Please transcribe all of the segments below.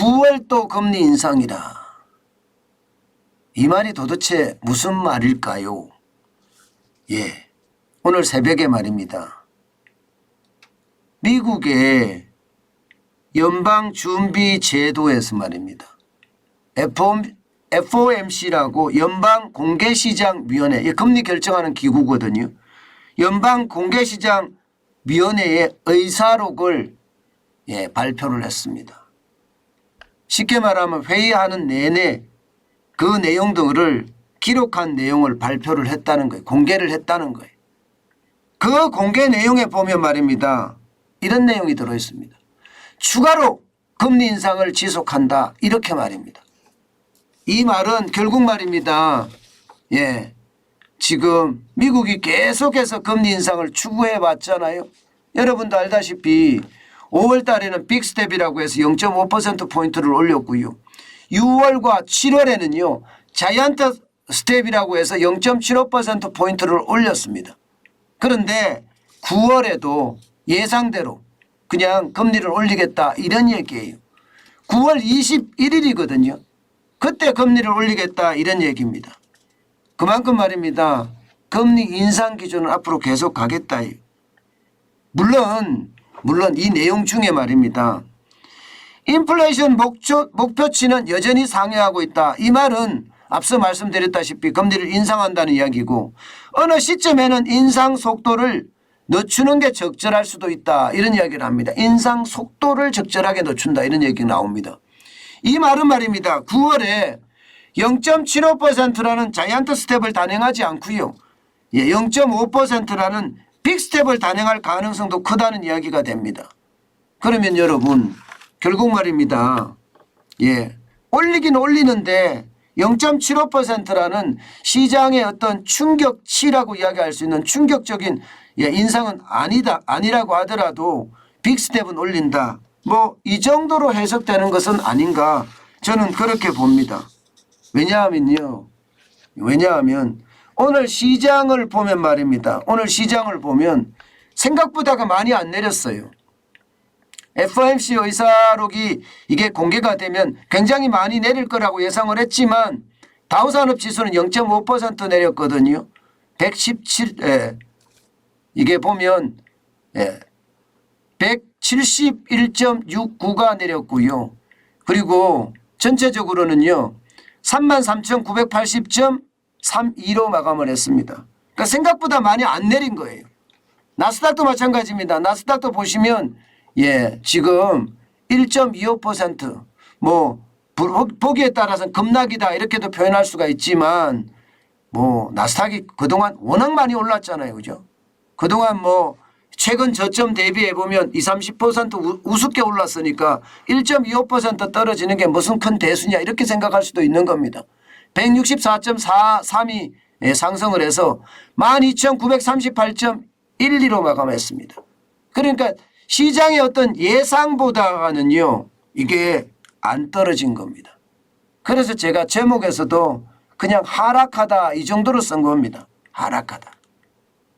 9월 또 금리 인상이라. 이 말이 도대체 무슨 말일까요? 예, 오늘 새벽에 말입니다. 미국의 연방준비제도에서 말입니다. FOMC라고 연방공개시장위원회, 금리 결정하는 기구거든요. 연방공개시장위원회의 의사록을 발표를 했습니다. 쉽게 말하면 회의하는 내내 그 내용 등을 기록한 내용을 발표를 했다는 거예요. 공개를 했다는 거예요. 그 공개 내용에 보면 말입니다. 이런 내용이 들어있습니다. 추가로 금리 인상을 지속한다. 이렇게 말입니다. 이 말은 결국 말입니다. 예, 지금 미국이 계속해서 금리 인상을 추구해 왔잖아요. 여러분도 알다시피 5월 달에는 빅스텝이라고 해서 0.5%포인트를 올렸고요. 6월과 7월에는요. 자이언트 스텝이라고 해서 0.75%포인트를 올렸습니다. 그런데 9월에도 예상대로 그냥 금리를 올리겠다 이런 얘기예요. 9월 21일이거든요. 그때 금리를 올리겠다 이런 얘기입니다. 그만큼 말입니다. 금리 인상 기조는 앞으로 계속 가겠다예요. 물론 이 내용 중에 말입니다. 인플레이션 목표치는 여전히 상회하고 있다. 이 말은 앞서 말씀드렸다시피 금리를 인상한다는 이야기고 어느 시점에는 인상 속도를 늦추는 게 적절할 수도 있다. 이런 이야기를 합니다. 인상 속도를 적절하게 늦춘다. 이런 얘기가 나옵니다. 이 말은 말입니다. 9월에 0.75%라는 자이언트 스텝을 단행하지 않고요. 0.5%라는 빅스텝을 단행할 가능성도 크다는 이야기가 됩니다. 그러면 여러분 결국 말입니다. 올리긴 올리는데 0.75%라는 시장의 어떤 충격치라고 이야기할 수 있는 충격적인 인상은 아니라고 하더라도 빅스텝은 올린다. 뭐 이 정도로 해석되는 것은 아닌가 저는 그렇게 봅니다. 왜냐하면 오늘 시장을 보면 말입니다. 오늘 시장을 보면 생각보다가 많이 안 내렸어요. FOMC 의사록이 이게 공개가 되면 굉장히 많이 내릴 거라고 예상을 했지만 다우산업지수는 0.5% 내렸거든요. 117 이게 보면 171.69가 내렸고요. 그리고 전체적으로는요. 33,980.32로 마감을 했습니다. 그러니까 생각보다 많이 안 내린 거예요. 나스닥도 마찬가지입니다. 나스닥도 보시면 지금 1.25% 뭐 보기에 따라서는 급락이다 이렇게도 표현할 수가 있지만 뭐 나스닥이 그동안 워낙 많이 올랐잖아요. 그죠? 그동안 뭐 최근 저점 대비해 보면 20, 30% 우습게 올랐으니까 1.25% 떨어지는 게 무슨 큰 대수냐 이렇게 생각할 수도 있는 겁니다. 164.43이 상승을 해서 12,938.12로 마감했습니다. 그러니까 시장의 어떤 예상보다는요 이게 안 떨어진 겁니다. 그래서 제가 제목에서도 그냥 하락하다 이 정도로 쓴 겁니다. 하락하다.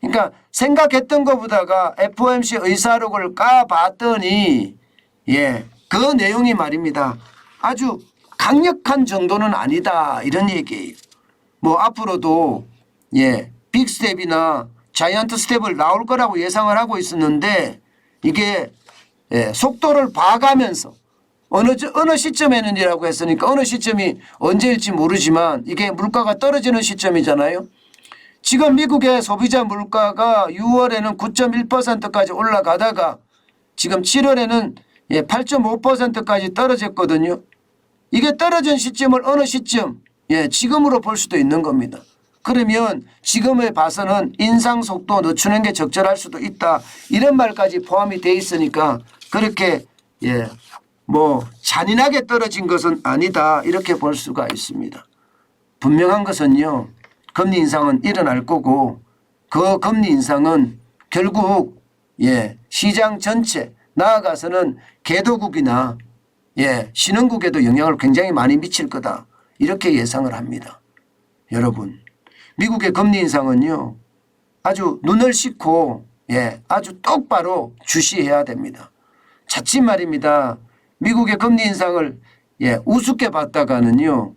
그러니까 생각했던 것보다가 FOMC 의사록을 까봤더니 그 내용이 말입니다. 아주 강력한 정도는 아니다 이런 얘기예요. 뭐 앞으로도 빅스텝이나 자이언트 스텝을 나올 거라고 예상을 하고 있었는데 이게 속도를 봐가면서 어느 시점에는이라고 했으니까 어느 시점이 언제일지 모르지만 이게 물가가 떨어지는 시점이잖아요. 지금 미국의 소비자 물가가 6월에는 9.1%까지 올라가다가 지금 7월에는 8.5%까지 떨어졌거든요. 이게 떨어진 시점을 어느 시점 지금으로 볼 수도 있는 겁니다. 그러면 지금에 봐서는 인상 속도 늦추는 게 적절할 수도 있다. 이런 말까지 포함이 돼 있으니까 그렇게 뭐 잔인하게 떨어진 것은 아니다. 이렇게 볼 수가 있습니다. 분명한 것은요. 금리 인상은 일어날 거고 그 금리 인상은 결국 시장 전체 나아가서는 개도국이나 신흥국에도 영향을 굉장히 많이 미칠 거다. 이렇게 예상을 합니다. 여러분 미국의 금리 인상은요. 아주 눈을 씻고 아주 똑바로 주시해야 됩니다. 자칫 말입니다. 미국의 금리 인상을 우습게 봤다가는요.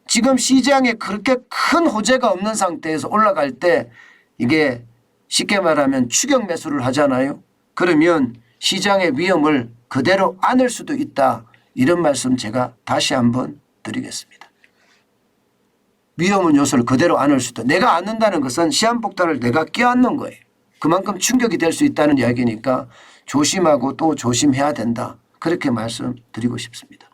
지금 시장에 그렇게 큰 호재가 없는 상태에서 올라갈 때 이게 쉽게 말하면 추격 매수를 하잖아요. 그러면 시장의 위험을 그대로 안을 수도 있다. 이런 말씀 제가 다시 한번 드리겠습니다. 위험은 요소를 그대로 안을 수도. 내가 안는다는 것은 시한폭탄을 내가 껴안는 거예요. 그만큼 충격이 될 수 있다는 이야기니까 조심하고 또 조심해야 된다. 그렇게 말씀드리고 싶습니다.